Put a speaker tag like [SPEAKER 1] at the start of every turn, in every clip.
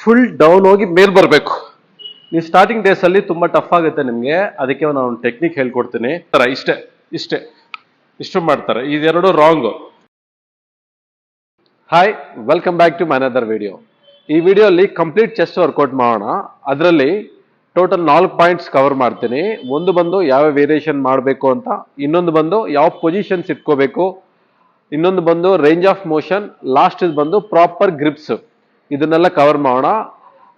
[SPEAKER 1] Full down ಹೋಗಿ ಮೇಲ್ ಬರಬೇಕು. ನೀವು ಸ್ಟಾರ್ಟಿಂಗ್ ಡೇಸ್ ಅಲ್ಲಿ ತುಂಬಾ ಟಫ್ ಆಗುತ್ತೆ ನಿಮಗೆ, ಅದಕ್ಕೆ ನಾನು ಟೆಕ್ನಿಕ್ ಹೇಳ್ಕೊಡ್ತೀನಿ. ಇಷ್ಟೇ ಇಷ್ಟೇ ಇಷ್ಟು ಮಾಡ್ತಾರೆ, ಇದೆರಡು wrong. Hi, welcome back to my another video. ಈ ವಿಡಿಯೋಲಿ ಕಂಪ್ಲೀಟ್ ಚೆಸ್ಟ್ ವರ್ಕೌಟ್ ಮಾಡೋಣ. ಅದರಲ್ಲಿ ಟೋಟಲ್ 4 ಪಾಯಿಂಟ್ಸ್ ಕವರ್ ಮಾಡ್ತೀನಿ. ಒಂದು ಬಂದು ಯಾವ ವೇರಿಯೇಷನ್ ಮಾಡಬೇಕು ಅಂತ, ಇನ್ನೊಂದು ಬಂದು ಯಾವ ಪೊಸಿಷನ್ಸ್ ಇಟ್ಕೋಬೇಕು, ಇನ್ನೊಂದು ಬಂದು ರೇಂಜ್ ಆಫ್ ಮೋಷನ್, ಲಾಸ್ಟ್ ಇದು ಬಂದು ಪ್ರಾಪರ್ ಗ್ರಿಪ್ಸ್. ಇದನ್ನೆಲ್ಲ ಕವರ್ ಮಾಡೋಣ.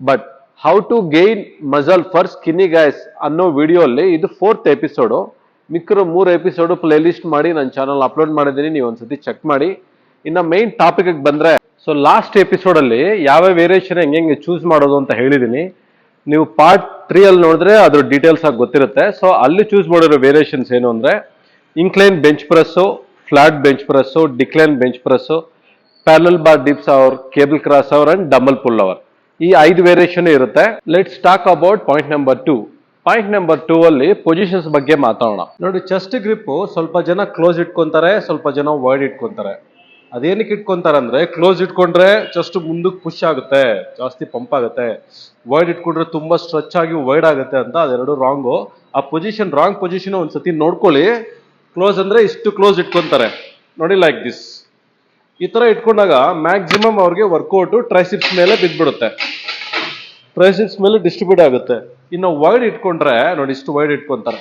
[SPEAKER 1] But how to gain muscle for skinny guys ಅನ್ನೋ ವಿಡಿಯೋ ಅಲ್ಲಿ ಇದು 4th ಎಪಿಸೋಡು. ಮಿಕ್ಕಿರೋ 3 ಎಪಿಸೋಡು ಪ್ಲೇ ಲಿಸ್ಟ್ ಮಾಡಿ ನನ್ನ ಚಾನಲ್ ಅಪ್ಲೋಡ್ ಮಾಡಿದ್ದೀನಿ, ನೀವು ಒಂದ್ಸತಿ ಚೆಕ್ ಮಾಡಿ. ಇನ್ನು ಮೈನ್ ಟಾಪಿಕ್ ಬಂದ್ರೆ, ಸೊ ಲಾಸ್ಟ್ ಎಪಿಸೋಡ್ ಅಲ್ಲಿ ಯಾವ ವೇರಿಯೇಷನ್ ಹೆಂಗೆ ಚೂಸ್ ಮಾಡೋದು ಅಂತ ಹೇಳಿದೀನಿ. ನೀವು ಪಾರ್ಟ್ 3 ಅಲ್ಲಿ ನೋಡಿದ್ರೆ ಅದ್ರ ಡೀಟೇಲ್ಸ್ ಆಗಿ ಗೊತ್ತಿರುತ್ತೆ. ಸೊ ಅಲ್ಲಿ ಚೂಸ್ ಮಾಡಿರೋ ವೇರಿಯೇಷನ್ಸ್ ಏನು ಅಂದ್ರೆ, incline bench press, flat bench press, decline bench press, parallel bar dips or, cable crossover and dumbbell pullover. ಈ 5 ವೇರಿಯೇಷನ್ ಇರುತ್ತೆ. Let's talk about point number 2. Point number 2 ಅಲ್ಲಿ positions ಬಗ್ಗೆ ಮಾತಾಡೋಣ. ನೋಡಿ, chest grip ಸ್ವಲ್ಪ ಜನ close ಇಟ್ಕೊಂತಾರೆ, ಸ್ವಲ್ಪ ಜನ ವೈಡ್ ಇಟ್ಕೊಂತಾರೆ. ಅದೇನಕ್ಕೆ ಇಟ್ಕೊಂತಾರೆ ಅಂದ್ರೆ, ಕ್ಲೋಸ್ ಇಟ್ಕೊಂಡ್ರೆ ಚೆಸ್ಟ್ ಮುಂದಕ್ಕೆ ಪುಷ್ ಆಗುತ್ತೆ, ಜಾಸ್ತಿ ಪಂಪ್ ಆಗುತ್ತೆ. ವೈಡ್ ಇಟ್ಕೊಂಡ್ರೆ ತುಂಬಾ ಸ್ಟ್ರೆಚ್ ಆಗಿ ವೈಡ್ ಆಗುತ್ತೆ ಅಂತ. ಅದೆರಡು ರಾಂಗು. ಆ ಪೊಸಿಷನ್ ರಾಂಗ್ ಪೊಸಿಷನ್ ಒಂದ್ಸತಿ ನೋಡ್ಕೊಳ್ಳಿ. ಕ್ಲೋಸ್ ಅಂದ್ರೆ ಇಷ್ಟು ಕ್ಲೋಸ್ ಇಟ್ಕೊಂತಾರೆ ನೋಡಿ, ಲೈಕ್ ದಿಸ್. ಈ ತರ ಇಟ್ಕೊಂಡಾಗ ಮ್ಯಾಕ್ಸಿಮಮ್ ಅವ್ರಿಗೆ ವರ್ಕೌಟ್ ಟ್ರೈಸಿಪ್ಸ್ ಮೇಲೆ ಬಿದ್ದ್ಬಿಡುತ್ತೆ, ಟ್ರೈಸಿಪ್ಸ್ ಮೇಲೆ ಡಿಸ್ಟ್ರಿಬ್ಯೂಟ್ ಆಗುತ್ತೆ. ಇನ್ನು ವೈಡ್ ಇಟ್ಕೊಂಡ್ರೆ ನೋಡಿ, ಇಷ್ಟು ವೈಡ್ ಇಟ್ಕೊಂತಾರೆ.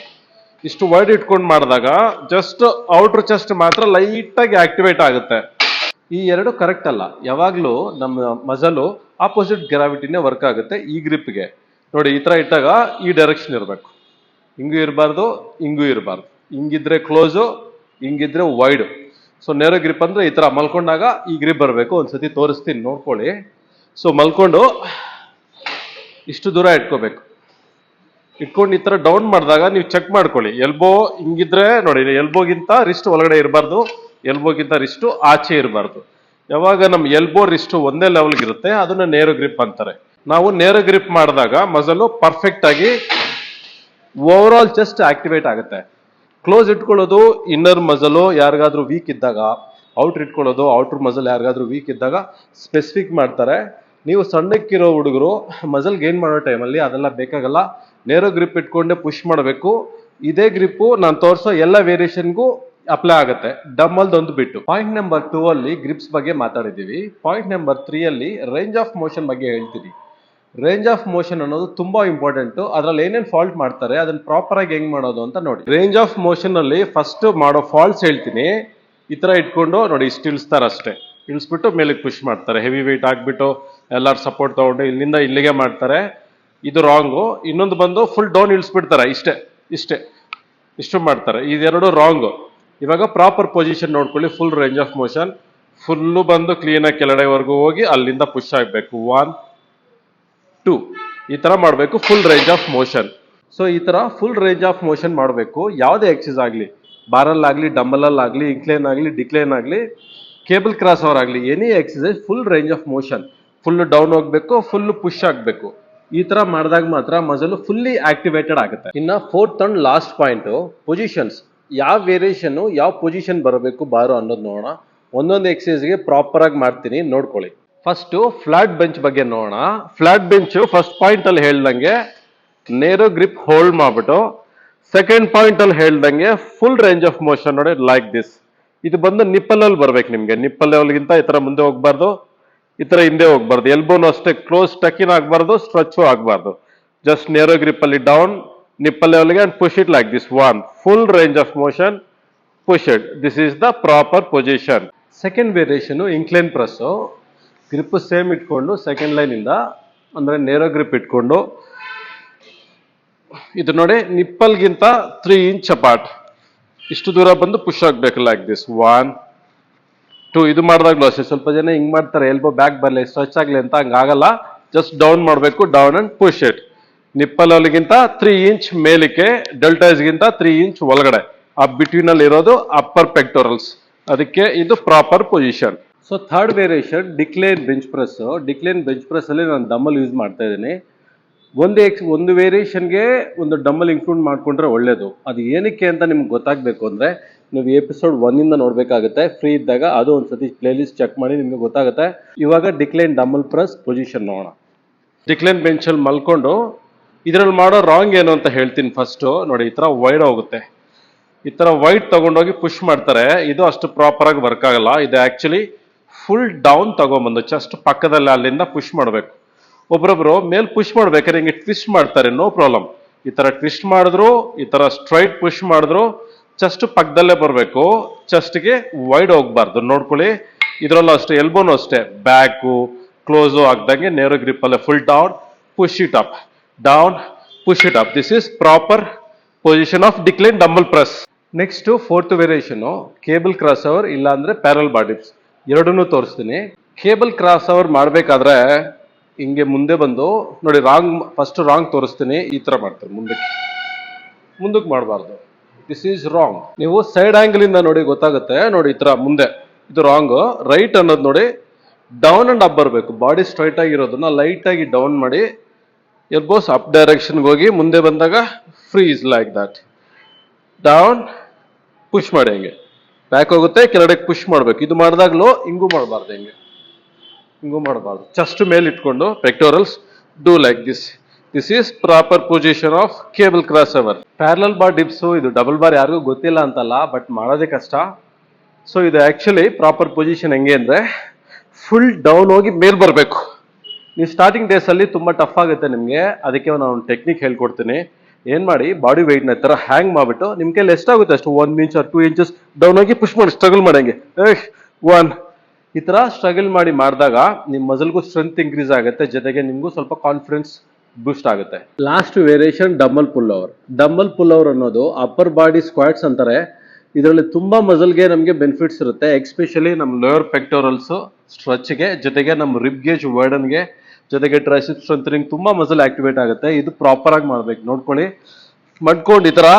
[SPEAKER 1] ಇಷ್ಟು ವೈಡ್ ಇಟ್ಕೊಂಡು ಮಾಡಿದಾಗ ಜಸ್ಟ್ ಔಟರ್ ಚೆಸ್ಟ್ ಮಾತ್ರ ಲೈಟ್ ಆಗಿ ಆಕ್ಟಿವೇಟ್ ಆಗುತ್ತೆ. ಈ ಎರಡು ಕರೆಕ್ಟ್ ಅಲ್ಲ. ಯಾವಾಗ್ಲೂ ನಮ್ಮ ಮಸಲು ಆಪೋಸಿಟ್ ಗ್ರಾವಿಟಿನೇ ವರ್ಕ್ ಆಗುತ್ತೆ ಈ ಗ್ರಿಪ್ಗೆ. ನೋಡಿ, ಈ ತರ ಇಟ್ಟಾಗ ಈ ಡೈರೆಕ್ಷನ್ ಇರಬೇಕು, ಹಿಂಗೂ ಇರಬಾರ್ದು, ಹಿಂಗೂ ಇರಬಾರ್ದು. ಹಿಂಗಿದ್ರೆ ಕ್ಲೋಸು, ಹಿಂಗಿದ್ರೆ ವೈಡ್. ಸೊ ನೇರೋ ಗ್ರಿಪ್ ಅಂದ್ರೆ ಈ ತರ ಮಲ್ಕೊಂಡಾಗ ಈ ಗ್ರಿಪ್ ಬರಬೇಕು. ಒಂದ್ಸತಿ ತೋರಿಸ್ತೀನಿ, ನೋಡ್ಕೊಳ್ಳಿ. ಸೊ ಮಲ್ಕೊಂಡು ಇಷ್ಟು ದೂರ ಇಟ್ಕೋಬೇಕು. ಇಟ್ಕೊಂಡು ಈ ತರ ಡೌನ್ ಮಾಡಿದಾಗ ನೀವು ಚೆಕ್ ಮಾಡ್ಕೊಳ್ಳಿ. ಎಲ್ಬೋ ಹಿಂಗಿದ್ರೆ ನೋಡಿ, ಎಲ್ಬೋಗಿಂತ ರಿಸ್ಟ್ ಒಳಗಡೆ ಇರಬಾರ್ದು, ಎಲ್ಬೋಗಿಂತ ರಿಸ್ಟ್ ಆಚೆ ಇರಬಾರ್ದು. ಯಾವಾಗ ನಮ್ ಎಲ್ಬೋ ರಿಸ್ಟ್ ಒಂದೇ ಲೆವೆಲ್ಗೆ ಇರುತ್ತೆ, ಅದನ್ನ ನೇರೋ ಗ್ರಿಪ್ ಅಂತಾರೆ. ನಾವು ನೇರೋ ಗ್ರಿಪ್ ಮಾಡಿದಾಗ ಮಸಲು ಪರ್ಫೆಕ್ಟ್ ಆಗಿ ಓವರ್ ಆಲ್ ಚೆಸ್ಟ್ ಆಕ್ಟಿವೇಟ್ ಆಗುತ್ತೆ. ಕ್ಲೋಸ್ ಇಟ್ಕೊಳ್ಳೋದು ಇನ್ನರ್ ಮಸಲು ಯಾರಿಗಾದ್ರೂ ವೀಕ್ ಇದ್ದಾಗ, ಔಟರ್ ಇಟ್ಕೊಳ್ಳೋದು ಔಟರ್ ಮಸಲ್ ಯಾರಿಗಾದ್ರೂ ವೀಕ್ ಇದ್ದಾಗ ಸ್ಪೆಸಿಫಿಕ್ ಮಾಡ್ತಾರೆ. ನೀವು ಸಣ್ಣಕ್ಕಿರೋ ಹುಡುಗರು ಮಸಲ್ ಗೇನ್ ಮಾಡೋ ಟೈಮಲ್ಲಿ ಅದೆಲ್ಲ ಬೇಕಾಗಲ್ಲ. ನೇರೋ ಗ್ರಿಪ್ ಇಟ್ಕೊಂಡೆ ಪುಷ್ ಮಾಡಬೇಕು. ಇದೇ ಗ್ರಿಪ್ಪು ನಾನು ತೋರಿಸೋ ಎಲ್ಲ ವೇರಿಯೇಷನ್ಗೂ ಅಪ್ಲೈ ಆಗುತ್ತೆ, ಡಮ್ಮಲ್ದೊಂದು ಬಿಟ್ಟು. ಪಾಯಿಂಟ್ ನಂಬರ್ 2 ಅಲ್ಲಿ ಗ್ರಿಪ್ಸ್ ಬಗ್ಗೆ ಮಾತಾಡಿದ್ದೀವಿ. ಪಾಯಿಂಟ್ ನಂಬರ್ 3 ಅಲ್ಲಿ ರೇಂಜ್ ಆಫ್ ಮೋಷನ್ ಬಗ್ಗೆ ಹೇಳ್ತೀನಿ. ರೇಂಜ್ ಆಫ್ ಮೋಷನ್ ಅನ್ನೋದು ತುಂಬಾ ಇಂಪಾರ್ಟೆಂಟ್. ಅದ್ರಲ್ಲಿ ಏನೇನ್ ಫಾಲ್ಟ್ ಮಾಡ್ತಾರೆ, ಅದನ್ನ ಪ್ರಾಪರ್ ಆಗಿ ಹೆಂಗ್ ಮಾಡೋದು ಅಂತ ನೋಡಿ. ರೇಂಜ್ ಆಫ್ ಮೋಷನ್ ಅಲ್ಲಿ ಫಸ್ಟ್ ಮಾಡೋ ಫಾಲ್ಟ್ಸ್ ಹೇಳ್ತೀನಿ. ಈ ತರ ಇಟ್ಕೊಂಡು ನೋಡಿ, ಇಷ್ಟು ಇಳಿಸ್ತಾರೆ ಅಷ್ಟೇ. ಇಳಿಸ್ಬಿಟ್ಟು ಮೇಲೆ ಪುಷ್ ಮಾಡ್ತಾರೆ, ಹೆವಿ ವೆಯ್ಟ್ ಹಾಕ್ಬಿಟ್ಟು ಎಲ್ಲಾರು ಸಪೋರ್ಟ್ ತಗೊಂಡು ಇಲ್ಲಿಂದ ಇಲ್ಲಿಗೆ ಮಾಡ್ತಾರೆ. ಇದು ರಾಂಗು. ಇನ್ನೊಂದು ಬಂದು ಫುಲ್ ಡೌನ್ ಇಳಿಸ್ಬಿಡ್ತಾರೆ, ಇಷ್ಟೇ ಇಷ್ಟೇ ಇಷ್ಟು ಮಾಡ್ತಾರೆ. ಇದೆರಡು ರಾಂಗು. ಇವಾಗ ಪ್ರಾಪರ್ ಪೊಸಿಷನ್ ನೋಡ್ಕೊಳ್ಳಿ. Full range of motion, full ಬಂದು ಕ್ಲೀನಾಗಿ ಕೆಳಗಡೆವರೆಗೂ ಹೋಗಿ ಅಲ್ಲಿಂದ ಪುಷ್ ಆಗಬೇಕು. 1 2 ಈ ತರ ಮಾಡಬೇಕು, full range of motion. So ಈ ತರ ಫುಲ್ ರೇಂಜ್ ಆಫ್ ಮೋಷನ್ ಮಾಡಬೇಕು. ಯಾವುದೇ ಎಕ್ಸಸೈಸ್ ಆಗಲಿ, ಬಾರಲ್ಲಾಗಲಿ, ಡಂಬಲಲ್ಲಾಗಲಿ, ಇನ್ಕ್ಲೈನ್ ಆಗಲಿ, ಡಿಕ್ಲೈನ್ ಆಗಲಿ, ಕೇಬಲ್ ಕ್ರಾಸ್ ಅವರ್ ಆಗಲಿ, any exercise full range of motion. Full down ಹೋಗ್ಬೇಕು, ಫುಲ್ ಪುಷ್ ಆಗಬೇಕು. ಈ ತರ ಮಾಡಿದಾಗ ಮಾತ್ರ ಮಸಲು ಫುಲ್ಲಿ ಆಕ್ಟಿವೇಟೆಡ್ ಆಗುತ್ತೆ. ಇನ್ನ 4th and last point, positions. ಯಾವ ವೇರಿಯೇಷನ್ ಯಾವ ಪೊಸಿಷನ್ ಬರಬೇಕು ಬಾರೋ ಅನ್ನೋದು ನೋಡೋಣ. ಒಂದೊಂದು ಎಕ್ಸಸೈಸ್ಗೆ ಪ್ರಾಪರ್ ಆಗಿ ಮಾಡ್ತೀನಿ, ನೋಡ್ಕೊಳ್ಳಿ. ಫಸ್ಟ್ ಫ್ಲಾಟ್ ಬೆಂಚ್ ಬಗ್ಗೆ ನೋಡೋಣ. ಫ್ಲಾಟ್ ಬೆಂಚ್ ಫಸ್ಟ್ ಪಾಯಿಂಟ್ ಅಲ್ಲಿ ಹೇಳ್ದಂಗೆ ನೇರೋ ಗ್ರಿಪ್ ಹೋಲ್ಡ್ ಮಾಡ್ಬಿಟ್ಟು, ಸೆಕೆಂಡ್ ಪಾಯಿಂಟ್ ಅಲ್ಲಿ ಹೇಳ್ದಂಗೆ ಫುಲ್ ರೇಂಜ್ ಆಫ್ ಮೋಷನ್ ನೋಡಿ, ಲೈಕ್ ದಿಸ್. ಇದು ಬಂದು ನಿಪ್ಪಲ್ ಅಲ್ಲಿ ಬರ್ಬೇಕು ನಿಮ್ಗೆ. ನಿಪ್ಪಲ್ ಲೆವೆಲ್ಗಿಂತ ಈ ತರ ಮುಂದೆ ಹೋಗ್ಬಾರ್ದು, ಈ ತರ ಹಿಂದೆ ಹೋಗ್ಬಾರ್ದು. ಎಲ್ಬೋನು ಅಷ್ಟೇ ಕ್ಲೋಸ್ ಟಕಿನ್ ಆಗ್ಬಾರ್ದು, ಸ್ಟ್ರೆಚ್ ಆಗ್ಬಾರ್ದು. ಜಸ್ಟ್ ನೇರೋ ಗ್ರಿಪ್ ಅಲ್ಲಿ ಡೌನ್, ನಿಪ್ಪಲ್ ಲೆವೆಲ್ಗೆ and push it like this. 1 full range of motion, push it. This is the proper position. Second variation incline press. Grip same ಇಟ್ಕೊಂಡು ಸೆಕೆಂಡ್ ಲೈನ್ ಇಂದ ಅಂದ್ರೆ ನೇರೋ ಗ್ರಿಪ್ ಇಟ್ಕೊಂಡು ಇದು ನೋಡಿ, ನಿಪ್ಪಲ್ಗಿಂತ 3 ಇಂಚ್ ಅಪಾರ್ಟ್ ಇಷ್ಟು ದೂರ ಬಂದು ಪುಷ್ ಆಗ್ಬೇಕು, ಲೈಕ್ ದಿಸ್. 1 2 ಇದು ಮಾಡಿದಾಗ್ಲೂ ಅಷ್ಟೇ. ಸ್ವಲ್ಪ ಜನ ಹಿಂಗ್ ಮಾಡ್ತಾರೆ, ಎಲ್ಬೋ ಬ್ಯಾಕ್ ಬರಲಿ, ಸ್ಟ್ರೆಚ್ ಆಗ್ಲಿ ಅಂತ. ಹಂಗಾಗಲ್ಲ. ಜಸ್ಟ್ ಡೌನ್ ಮಾಡಬೇಕು, down and push it. Nipple ಅವಲಿಗಿಂತ 3 ಇಂಚ್ ಮೇಲಿಕ್ಕೆ, ಡೆಲ್ಟೈಸ್ಗಿಂತ 3 ಇಂಚ್ ಒಳಗಡೆ. ಆ ಬಿಟ್ವೀನ್ ಅಲ್ಲಿ ಇರೋದು ಅಪ್ಪರ್ ಪೆಕ್ಟೋರಲ್ಸ್. ಅದಕ್ಕೆ ಇದು proper position. So third variation decline bench press. Decline bench press ಅಲ್ಲಿ ನಾನು ಡಂಬಲ್ ಯೂಸ್ ಮಾಡ್ತಾ ಇದ್ದೀನಿ. ಒಂದು ವೇರಿಯೇಷನ್ಗೆ ಒಂದು ಡಂಬಲ್ ಇನ್ಕ್ಲೂಡ್ ಮಾಡ್ಕೊಂಡ್ರೆ ಒಳ್ಳೇದು. ಅದು ಏನಕ್ಕೆ ಅಂತ ನಿಮ್ಗೆ ಗೊತ್ತಾಗಬೇಕು ಅಂದ್ರೆ ನೀವು ಎಪಿಸೋಡ್ 1 ಇಂದ ನೋಡ್ಬೇಕಾಗುತ್ತೆ. ಫ್ರೀ ಇದ್ದಾಗ ಅದು ಒಂದ್ಸತಿ ಪ್ಲೇ ಲಿಸ್ಟ್ ಚೆಕ್ ಮಾಡಿ, ನಿಮ್ಗೆ ಗೊತ್ತಾಗುತ್ತೆ. ಇವಾಗ ಡಿಕ್ಲೈನ್ ಡಂಬಲ್ ಪ್ರೆಸ್ ಪೊಸಿಷನ್ ನೋಡೋಣ. ಡಿಕ್ಲೈನ್ ಬೆಂಚಲ್ಲಿ ಮಲ್ಕೊಂಡು ಇದರಲ್ಲಿ ಮಾಡೋ ರಾಂಗ್ ಏನು ಅಂತ ಹೇಳ್ತೀನಿ ಫಸ್ಟು. ನೋಡಿ, ಈ ಥರ ವೈಡ್ ಹೋಗುತ್ತೆ. ಈ ಥರ ವೈಡ್ ತಗೊಂಡೋಗಿ ಪುಷ್ ಮಾಡ್ತಾರೆ. ಇದು ಅಷ್ಟು ಪ್ರಾಪರ್ ಆಗಿ ವರ್ಕ್ ಆಗಲ್ಲ. ಇದು ಆಕ್ಚುಲಿ ಫುಲ್ ಡೌನ್ ತಗೊಂಬಂದು ಜಸ್ಟ್ ಪಕ್ಕದಲ್ಲಿ ಅಲ್ಲಿಂದ ಪುಷ್ ಮಾಡಬೇಕು. ಒಬ್ರೊಬ್ರು ಮೇಲ್ ಪುಷ್ ಮಾಡ್ಬೇಕಾದ್ರೆ ಹಿಂಗೆ ಟ್ವಿಸ್ಟ್ ಮಾಡ್ತಾರೆ, ನೋ ಪ್ರಾಬ್ಲಮ್. ಈ ತರ ಟ್ವಿಸ್ಟ್ ಮಾಡಿದ್ರು, ಈ ತರ ಸ್ಟ್ರೈಟ್ ಪುಷ್ ಮಾಡಿದ್ರು ಚೆಸ್ಟ್ ಪಕ್ಕದಲ್ಲೇ ಬರಬೇಕು. ಚೆಸ್ಟ್ಗೆ ವೈಡ್ ಹೋಗ್ಬಾರ್ದು, ನೋಡ್ಕೊಳ್ಳಿ. ಇದರಲ್ಲೂ ಅಷ್ಟೇ, ಎಲ್ಬೋನು ಅಷ್ಟೇ, ಬ್ಯಾಕು ಕ್ಲೋಸು ಆಗ್ದಂಗೆ ನೇರೋ ಗ್ರಿಪ್ ಅಲ್ಲೇ full down, push it up, down, push it up. This is proper position of decline dumbbell press. Next fourth variation cable cross over ಇಲ್ಲ ಅಂದ್ರೆ ಪ್ಯಾರಲ್ ಬಾಡಿಪ್ಸ್, ಎರಡನ್ನೂ ತೋರಿಸ್ತೀನಿ. ಕೇಬಲ್ ಕ್ರಾಸ್ ಓವರ್ ಮಾಡ್ಬೇಕಾದ್ರೆ ಹಿಂಗೆ ಮುಂದೆ ಬಂದು ನೋಡಿ, ಫಸ್ಟ್ ರಾಂಗ್ ತೋರಿಸ್ತೀನಿ. ಈ ತರ ಮಾಡ್ತಾರೆ, ಮುಂದಕ್ಕೆ ಮಾಡಬಾರ್ದು. This is wrong. ನೀವು ಸೈಡ್ ಆಂಗಲ್ ಇಂದ ನೋಡಿ ಗೊತ್ತಾಗುತ್ತೆ. ನೋಡಿ, ಈ ತರ ಮುಂದೆ, ಇದು ರಾಂಗ್. ರೈಟ್ ಅನ್ನೋದು ನೋಡಿ, ಡೌನ್ ಅಂಡ್ ಅಪ್ ಬರಬೇಕು. ಬಾಡಿ ಸ್ಟ್ರೈಟ್ ಆಗಿರೋದನ್ನ ಲೈಟ್ ಆಗಿ ಡೌನ್ ಮಾಡಿ ಎಲ್ಬೋಸ್ ಅಪ್ ಡೈರೆಕ್ಷನ್ಗೆ ಹೋಗಿ ಮುಂದೆ ಬಂದಾಗ freeze like that. Down, push ಮಾಡಿ, ಹಂಗೆ ಬ್ಯಾಕ್ ಹೋಗುತ್ತೆ, ಕೆಳಗಡೆ ಪುಷ್ ಮಾಡಬೇಕು. ಇದು ಮಾಡಿದಾಗ್ಲೂ ಹಿಂಗೂ ಮಾಡಬಾರ್ದು, ಹಿಂಗೂ ಮಾಡಬಾರ್ದು. ಚೆಸ್ಟ್ ಮೇಲೆ ಇಟ್ಕೊಂಡು pectorals do like this. This is proper position of cable crossover. Parallel bar dips ಇದು ಡಬಲ್ ಬಾರ್ ಯಾರಿಗೂ ಗೊತ್ತಿಲ್ಲ ಅಂತಲ್ಲ, ಬಟ್ ಮಾಡೋದೇ ಕಷ್ಟ. ಸೊ ಇದು ಆಕ್ಚುಲಿ ಪ್ರಾಪರ್ ಪೊಸಿಷನ್ ಹೆಂಗೆ ಅಂದ್ರೆ ಫುಲ್ ಡೌನ್ ಹೋಗಿ ಮೇಲ್ ಬರಬೇಕು. ನೀವು ಸ್ಟಾರ್ಟಿಂಗ್ ಡೇಸ್ ಅಲ್ಲಿ ತುಂಬಾ ಟಫ್ ಆಗುತ್ತೆ ನಿಮಗೆ. ಅದಕ್ಕೆ ನಾನು ಒಂದು ಟೆಕ್ನಿಕ್ ಹೇಳ್ಕೊಡ್ತೀನಿ. ಏನ್ ಮಾಡಿ, ಬಾಡಿ ವೆಯ್ಟ್ ನ ತರ ಹ್ಯಾಂಗ್ ಮಾಡ್ಬಿಟ್ಟು ನಿಮ್ ಕೈಲಿ ಎಷ್ಟಾಗುತ್ತೆ ಅಷ್ಟು 1 ಇಂಚ್ 2 ಇಂಚಸ್ ಡೌನ್ ಹೋಗಿ ಪುಷ್ ಮಾಡಿ, ಸ್ಟ್ರಗಲ್ ಮಾಡಂಗೆ 1 ಈ ತರ ಸ್ಟ್ರಗಲ್ ಮಾಡಿದಾಗ ನಿಮ್ ಮಸಲ್ಗೂ ಸ್ಟ್ರೆಂತ್ ಇನ್ಕ್ರೀಸ್ ಆಗುತ್ತೆ, ಜೊತೆಗೆ ನಿಮ್ಗೂ ಸ್ವಲ್ಪ ಕಾನ್ಫಿಡೆನ್ಸ್ ಬೂಸ್ಟ್ ಆಗುತ್ತೆ. Last variation dumbbell pullover. Dumbbell pullover ಅನ್ನೋದು ಅಪ್ಪರ್ ಬಾಡಿ ಸ್ಕ್ವಾಟ್ಸ್ ಅಂತಾರೆ. ಇದರಲ್ಲಿ ತುಂಬಾ ಮಸಲ್ಗೆ ನಮಗೆ ಬೆನಿಫಿಟ್ಸ್ ಇರುತ್ತೆ, ಎಕ್ಸ್ಪೆಷಲಿ ನಮ್ಮ ಲೋಯರ್ ಪೆಕ್ಟೋರಲ್ಸ್ ಸ್ಟ್ರೆಚ್ಗೆ, ಜೊತೆಗೆ ನಮ್ಮ ರಿಬ್ ಗೇಜ್ ವರ್ಡನ್ಗೆ, ಜೊತೆಗೆ ಟ್ರೈಸೆಪ್ಸ್ ಸ್ಟ್ರೆಂಥನಿಂಗ್ ತುಂಬಾ ಮಸಲ್ ಆಕ್ಟಿವೇಟ್ ಆಗುತ್ತೆ. ಇದು ಪ್ರಾಪರ್ ಆಗಿ ಮಾಡ್ಬೇಕು. ನೋಡ್ಕೊಳ್ಳಿ, ಮಡ್ಕೊಂಡು ಈ ತರ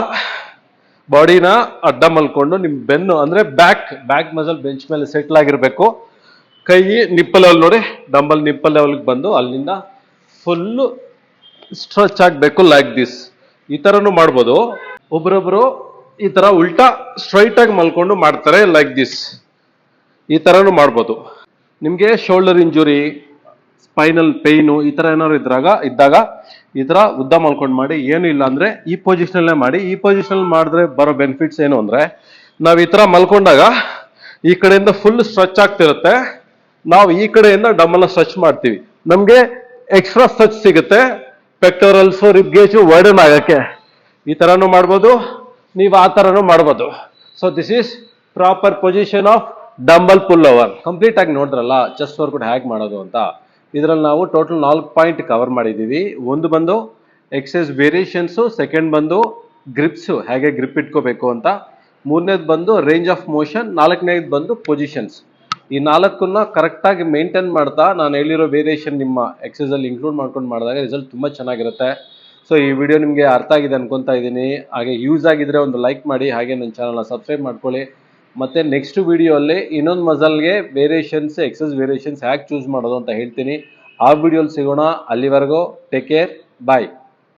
[SPEAKER 1] ಬಾಡಿನ ಅಡ್ಡ ಮಲ್ಕೊಂಡು ನಿಮ್ ಬೆನ್ನು ಅಂದ್ರೆ ಬ್ಯಾಕ್ ಮಸಲ್ ಬೆಂಚ್ ಮೇಲೆ ಸೆಟ್ಲ್ ಆಗಿರ್ಬೇಕು. ಕೈ ನಿಪ್ಪಲ್ ಲೆವೆಲ್ ನೋಡಿ, ಡಂಬಲ್ ನಿಪ್ಪಲ್ ಲೆವೆಲ್ಗೆ ಬಂದು ಅಲ್ಲಿಂದ ಫುಲ್ ಸ್ಟ್ರೆಚ್ ಆಗ್ಬೇಕು ಲೈಕ್ ದಿಸ್. ಈ ತರನು ಮಾಡ್ಬೋದು. ಒಬ್ರೊಬ್ರು ಈ ತರ ಉಲ್ಟಾ ಸ್ಟ್ರೈಟ್ ಆಗಿ ಮಲ್ಕೊಂಡು ಮಾಡ್ತಾರೆ ಲೈಕ್ ದಿಸ್. ಈ ತರನು ಮಾಡ್ಬೋದು. ನಿಮ್ಗೆ ಶೋಲ್ಡರ್ ಇಂಜುರಿ, ಸ್ಪೈನಲ್ ಪೇಯ್ನು ಈ ತರ ಏನಾದ್ರು ಇದ್ದಾಗ ಈ ತರ ಉದ್ದ ಮಲ್ಕೊಂಡು ಮಾಡಿ. ಏನು ಇಲ್ಲ ಅಂದ್ರೆ ಈ ಪೊಸಿಷನ್ ಮಾಡಿ. ಈ ಪೊಸಿಷನ್ ಮಾಡಿದ್ರೆ ಬರೋ ಬೆನಿಫಿಟ್ಸ್ ಏನು ಅಂದ್ರೆ, ನಾವ್ ಈ ತರ ಮಲ್ಕೊಂಡಾಗ ಈ ಕಡೆಯಿಂದ ಫುಲ್ ಸ್ಟ್ರೆಚ್ ಆಗ್ತಿರುತ್ತೆ. ನಾವು ಈ ಕಡೆಯಿಂದ ಡಂಬಲ್ನ ಸ್ಟ್ರೆಚ್ ಮಾಡ್ತೀವಿ, ನಮ್ಗೆ ಎಕ್ಸ್ಟ್ರಾ ಸ್ಟ್ರೆಚ್ ಸಿಗುತ್ತೆ ಪೆಕ್ಟೋರಲ್ಸ್, ರಿಬ್ ಗೇಜ್ ವೈಡನ್ ಆಗಕ್ಕೆ. ಈ ತರನು ಮಾಡ್ಬೋದು, ನೀವು ಆ ತರನು ಮಾಡ್ಬೋದು. So this is proper position of dumbbell pullover. Complete ಆಗಿ ನೋಡಿದ್ರಲ್ಲ ಚೆಸ್ಟ್ ವರ್ಕೌಟ್ ಹೇಗೆ ಮಾಡೋದು ಅಂತ. ಇದರಲ್ಲಿ ನಾವು ಟೋಟಲ್ 4 ಪಾಯಿಂಟ್ ಕವರ್ ಮಾಡಿದೀವಿ. ಒಂದು ಬಂದು ಎಕ್ಸಸೈಸ್ ವೇರಿಯೇಷನ್ಸ್, ಸೆಕೆಂಡ್ ಬಂದು ಗ್ರಿಪ್ಸ್, ಹೇಗೆ ಗ್ರಿಪ್ ಇಟ್ಕೋಬೇಕು ಅಂತ, ಮೂರನೇದು ಬಂದು ರೇಂಜ್ ಆಫ್ ಮೋಷನ್, ನಾಲ್ಕನೇದು ಬಂದು ಪೊಸಿಷನ್ಸ್. ಈ 4ನ್ನ ಕರೆಕ್ಟ್ ಆಗಿ ಮೇಂಟೈನ್ ಮಾಡ್ತಾ ನಾನು ಹೇಳಿರೋ ವೇರಿಯೇಷನ್ ನಿಮ್ಮ ಎಕ್ಸಸೈಸ್ ಅಲ್ಲಿ ಇನ್ಕ್ಲೂಡ್ ಮಾಡ್ಕೊಂಡು ಮಾಡಿದಾಗ ರಿಸಲ್ಟ್ ತುಂಬಾ ಚೆನ್ನಾಗಿರುತ್ತೆ. ಸೊ ಈ ವಿಡಿಯೋ ನಿಮಗೆ ಅರ್ಥ ಆಗಿದೆ ಅನ್ಕೊಂತಾ ಇದ್ದೀನಿ. ಹಾಗೆ ಯೂಸ್ ಆಗಿದ್ರೆ ಒಂದು ಲೈಕ್ ಮಾಡಿ, ಹಾಗೆ ನನ್ನ ಚಾನಲ್ನ ಸಬ್ಸ್ಕ್ರೈಬ್ ಮಾಡ್ಕೊಳ್ಳಿ. ಮತ್ತೆ ನೆಕ್ಸ್ಟ್ ವಿಡಿಯೋ ಅಲ್ಲಿ ಇನ್ನೊಂದು ಮಸಲ್ಗೆ ವೇರಿಯೇಷನ್ಸ್, ಎಕ್ಸಸೈಸ್ ವೇರಿಯೇಷನ್ಸ್ ಹೇಗೆ ಚೂಸ್ ಮಾಡೋದು ಅಂತ ಹೇಳ್ತೀನಿ. ಆ ವಿಡಿಯೋಲಿ ಸಿಗೋಣ. ಅಲ್ಲಿವರೆಗೂ ಟೇಕ್ ಕೇರ್, ಬಾಯ್.